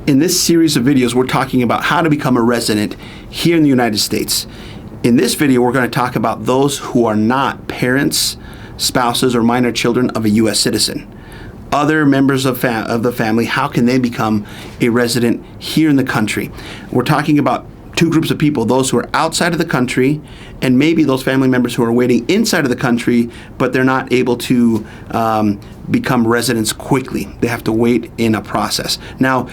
In this series of videos, we're talking about how to become a resident here in the United States. In this video, we're going to talk about those who are not parents, spouses, or minor children of a U.S. citizen. Other members of the family, how can they become a resident here in the country? We're talking about two groups of people, those who are outside of the country and maybe those family members who are waiting inside of the country, but they're not able to become residents quickly. They have to wait in a process. Now,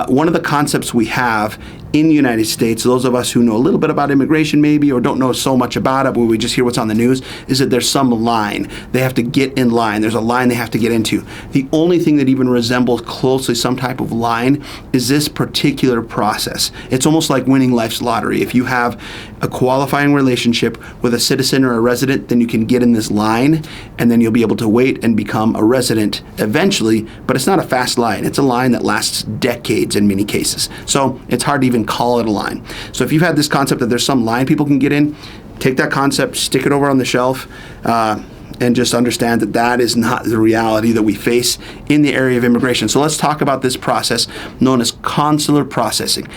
one of the concepts we have in the United States, those of us who know a little bit about immigration maybe, or don't know so much about it, but we just hear what's on the news, is that there's some line. They have to get in line. There's a line they have to get into. The only thing that even resembles closely some type of line is this particular process. It's almost like winning life's lottery. If you have a qualifying relationship with a citizen or a resident, then you can get in this line, and then you'll be able to wait and become a resident eventually, but it's not a fast line. It's a line that lasts decades in many cases. So it's hard to even call it a line. So if you've had this concept that there's some line people can get in, take that concept, stick it over on the shelf, and just understand that that is not the reality that we face in the area of immigration. So let's talk about this process known as consular processing.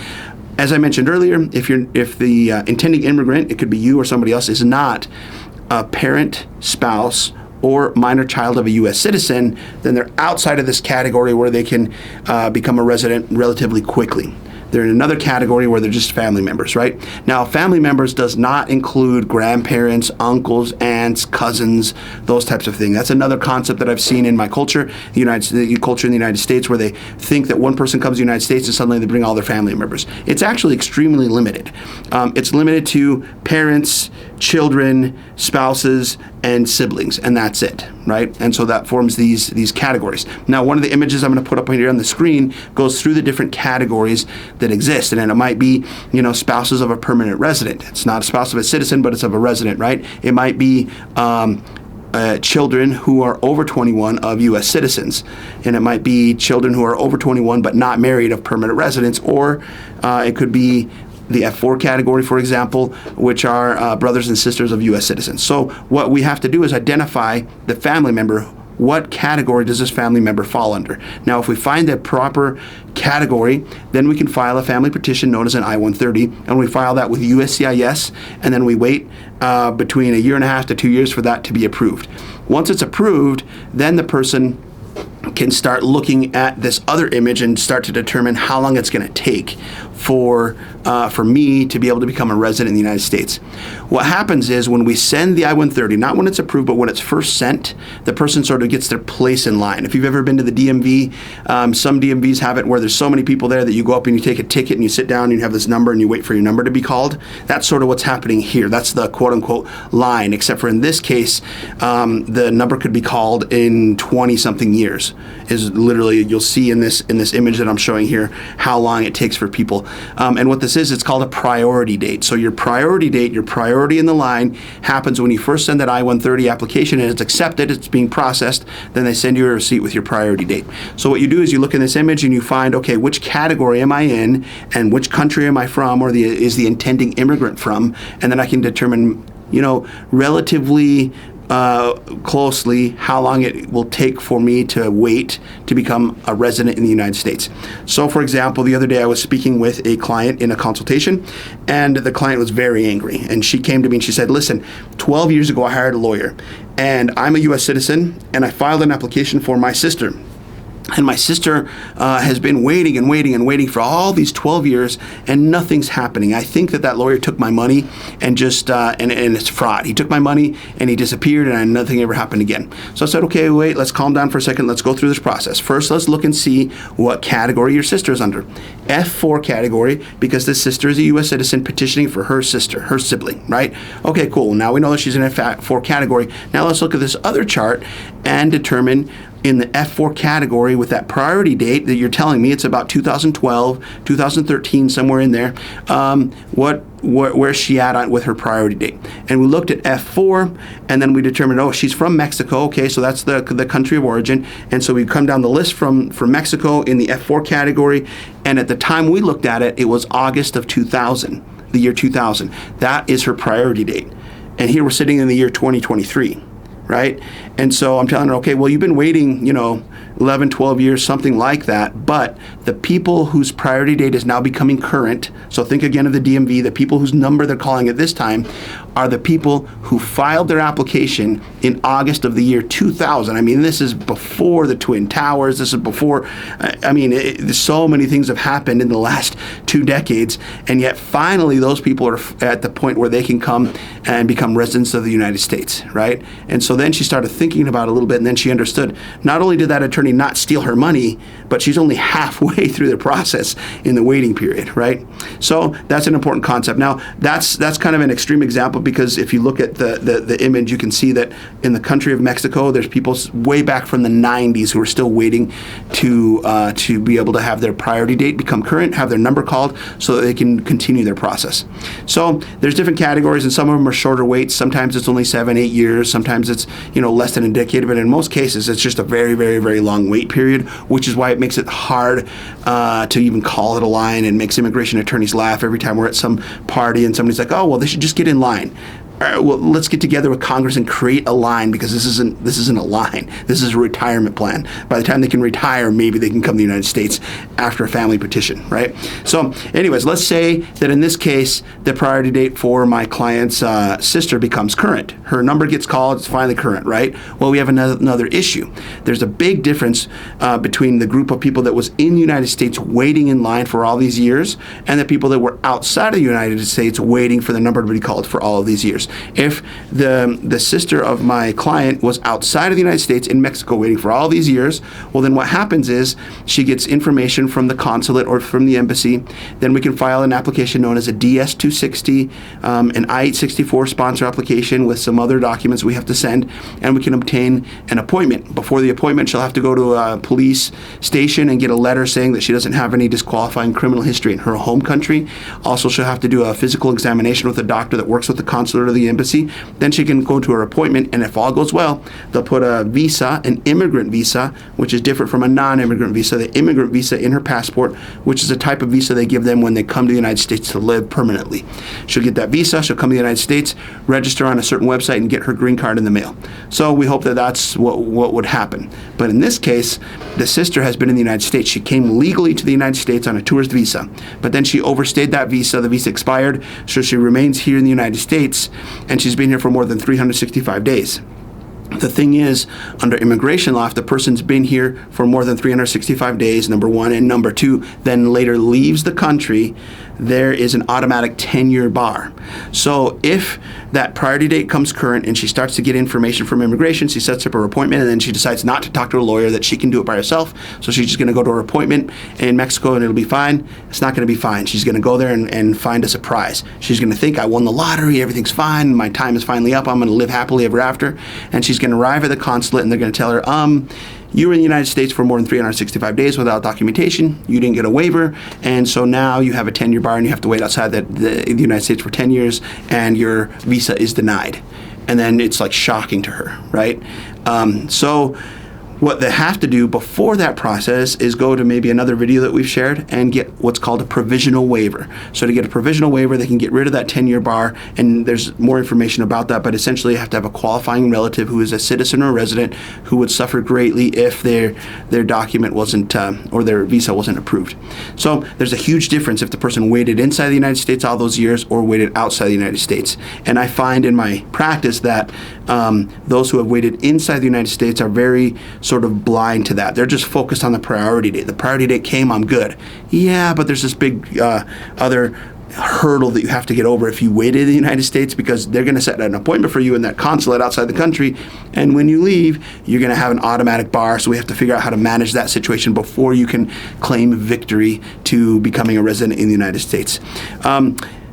As I mentioned earlier, if the intending immigrant, it could be you or somebody else, is not a parent, spouse, or minor child of a U.S. citizen, then they're outside of this category where they can become a resident relatively quickly. They're in another category where they're just family members, right? Now, family members does not include grandparents, uncles, aunts, cousins, those types of things. That's another concept that I've seen in my culture, the culture in the United States, where they think that one person comes to the United States and suddenly they bring all their family members. It's actually extremely limited. It's limited to parents, children, spouses, and siblings, and that's it, right? And so that forms these categories. Now, one of the images I'm going to put up here on the screen goes through the different categories that exist, and then it might be, spouses of a permanent resident. It's not a spouse of a citizen, but it's of a resident, right? It might be children who are over 21 of U.S. citizens, and it might be children who are over 21 but not married of permanent residents, or it could be the F4 category, for example, which are brothers and sisters of U.S. citizens. So what we have to do is identify the family member. What category does this family member fall under? Now, if we find the proper category, then we can file a family petition known as an I-130, and we file that with USCIS, and then we wait between 1.5 to 2 years for that to be approved. Once it's approved, then the person can start looking at this other image and start to determine how long it's going to take for me to be able to become a resident in the United States. What happens is when we send the I-130, not when it's approved, but when it's first sent, the person sort of gets their place in line. If you've ever been to the DMV, some DMVs have it where there's so many people there that you go up and you take a ticket and you sit down and you have this number and you wait for your number to be called. That's sort of what's happening here. That's the quote-unquote line, except for in this case, the number could be called in 20-something years. Is literally, you'll see in this image that I'm showing here how long it takes for people. And what this is, it's called a priority date. So your priority date, your priority in the line happens when you first send that I-130 application and it's accepted, it's being processed, then they send you a receipt with your priority date. So what you do is you look in this image and you find, okay, which category am I in and which country am I from, or is the intending immigrant from, and then I can determine, relatively closely how long it will take for me to wait to become a resident in the United States. So, for example, the other day I was speaking with a client in a consultation, and the client was very angry. And she came to me and she said, listen, 12 years ago I hired a lawyer, and I'm a U.S. citizen, and I filed an application for my sister. And my sister has been waiting and waiting and waiting for all these 12 years, and nothing's happening. I think that lawyer took my money and just, and it's fraud. He took my money and he disappeared, and nothing ever happened again. So I said, okay, wait, let's calm down for a second. Let's go through this process. First, let's look and see what category your sister is under. F4 category, because this sister is a U.S. citizen petitioning for her sister, her sibling, right? Okay, cool. Now we know that she's in F4 category. Now let's look at this other chart and determine in the F4 category with that priority date that you're telling me it's about 2012, 2013, somewhere in there, where's she at with her priority date? And we looked at F4, and then we determined, oh, she's from Mexico. Okay, so that's the country of origin. And so we come down the list from Mexico in the F4 category, and at the time we looked at it, it was August of 2000, the year 2000. That is her priority date. And here we're sitting in the year 2023. Right? And so I'm telling her, okay, well, you've been waiting, 11, 12 years, something like that. But the people whose priority date is now becoming current, so think again of the DMV, the people whose number they're calling at this time are the people who filed their application in August of the year 2000. I mean, this is before the Twin Towers. This is before, so many things have happened in the last 2 decades, and yet finally those people are at the point where they can come and become residents of the United States, right? And so then she started thinking about it a little bit, and then she understood not only did that attorney not steal her money, but she's only halfway through the process in the waiting period, right? So that's an important concept. Now, that's kind of an extreme example, because if you look at the image, you can see that in the country of Mexico, there's people way back from the 90s who are still waiting to be able to have their priority date become current, have their number called, so that they can continue their process. So there's different categories, and some of them are shorter waits. Sometimes it's only 7, 8 years. Sometimes it's less than a decade. But in most cases, it's just a very, very, very long wait period, which is why it makes it hard to even call it a line, and makes immigration attorneys laugh every time we're at some party and somebody's like, oh, well, they should just get in line. All right, well, let's get together with Congress and create a line, because this isn't a line. This is a retirement plan. By the time they can retire, maybe they can come to the United States after a family petition, right? So anyways, let's say that in this case, the priority date for my client's sister becomes current. Her number gets called, it's finally current, right? Well, we have another issue. There's a big difference between the group of people that was in the United States waiting in line for all these years, and the people that were outside of the United States waiting for the number to be called for all of these years. If the sister of my client was outside of the United States in Mexico waiting for all these years, well, then what happens is she gets information from the consulate or from the embassy. Then we can file an application known as a DS-260, an I-864 sponsor application with some other documents we have to send, and we can obtain an appointment. Before the appointment, she'll have to go to a police station and get a letter saying that she doesn't have any disqualifying criminal history in her home country. Also, she'll have to do a physical examination with a doctor that works with the consulate or the embassy. Then she can go to her appointment, and if all goes well, they'll put a visa, an immigrant visa, which is different from a non-immigrant visa, the immigrant visa in her passport, which is a type of visa they give them when they come to the United States to live permanently. She'll get that visa, she'll come to the United States, register on a certain website, and get her green card in the mail. So we hope that that's what would happen. But in this case, the sister has been in the United States. She came legally to the United States on a tourist visa, but then she overstayed that visa. The visa expired, so she remains here in the United States, and she's been here for more than 365 days. The thing is, under immigration law, if the person's been here for more than 365 days, number one, and number two, then later leaves the country, there is an automatic 10-year bar. So if that priority date comes current and she starts to get information from immigration, she sets up her appointment, and then she decides not to talk to a lawyer, that she can do it by herself. So she's just going to go to her appointment in Mexico and it'll be fine. It's not going to be fine. She's going to go there and find a surprise. She's going to think, I won the lottery, everything's fine, my time is finally up, I'm going to live happily ever after. And she's going to arrive at the consulate, and they're going to tell her, you were in the United States for more than 365 days without documentation. You didn't get a waiver, and so now you have a 10-year bar, and you have to wait outside the United States for 10 years, and your visa is denied. And then it's like shocking to her, right? So what they have to do before that process is go to maybe another video that we've shared and get what's called a provisional waiver. So to get a provisional waiver, they can get rid of that 10-year bar, and there's more information about that, but essentially you have to have a qualifying relative who is a citizen or a resident who would suffer greatly if their document wasn't, or their visa wasn't approved. So there's a huge difference if the person waited inside the United States all those years or waited outside the United States. And I find in my practice that those who have waited inside the United States are very sort of blind to that. They're just focused on the priority date. The priority date came, I'm good. Yeah, but there's this big other hurdle that you have to get over if you waited in the United States, because they're going to set an appointment for you in that consulate outside the country, and when you leave, you're going to have an automatic bar. So we have to figure out how to manage that situation before you can claim victory to becoming a resident in the United States.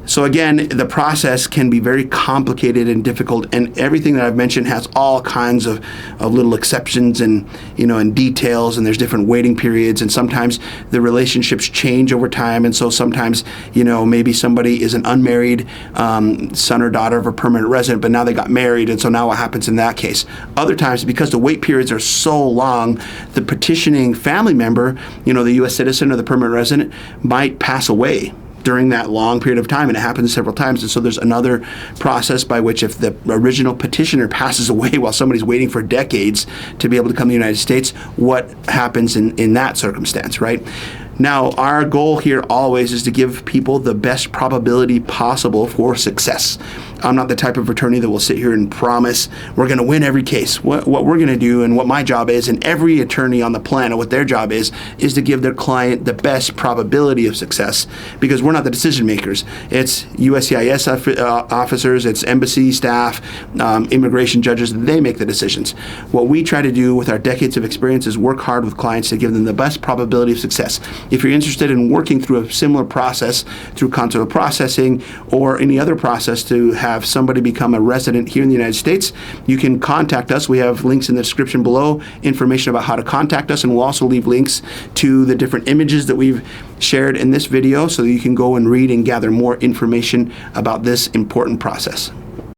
So again, the process can be very complicated and difficult, and everything that I've mentioned has all kinds of little exceptions and and details, and there's different waiting periods, and sometimes the relationships change over time, and so sometimes maybe somebody is an unmarried son or daughter of a permanent resident, but now they got married, and so now what happens in that case? Other times, because the wait periods are so long, the petitioning family member, the U.S. citizen or the permanent resident, might pass away during that long period of time, and it happens several times. And so there's another process by which, if the original petitioner passes away while somebody's waiting for decades to be able to come to the United States, what happens in that circumstance, right? Now, our goal here always is to give people the best probability possible for success. I'm not the type of attorney that will sit here and promise we're going to win every case. What we're going to do, and what my job is, and every attorney on the planet, what their job is to give their client the best probability of success, because we're not the decision makers. It's USCIS officers, it's embassy staff, immigration judges. They make the decisions. What we try to do with our decades of experience is work hard with clients to give them the best probability of success. If you're interested in working through a similar process, through consular processing or any other process to have somebody become a resident here in the United States, you can contact us. We have links in the description below, information about how to contact us, and we'll also leave links to the different images that we've shared in this video so that you can go and read and gather more information about this important process.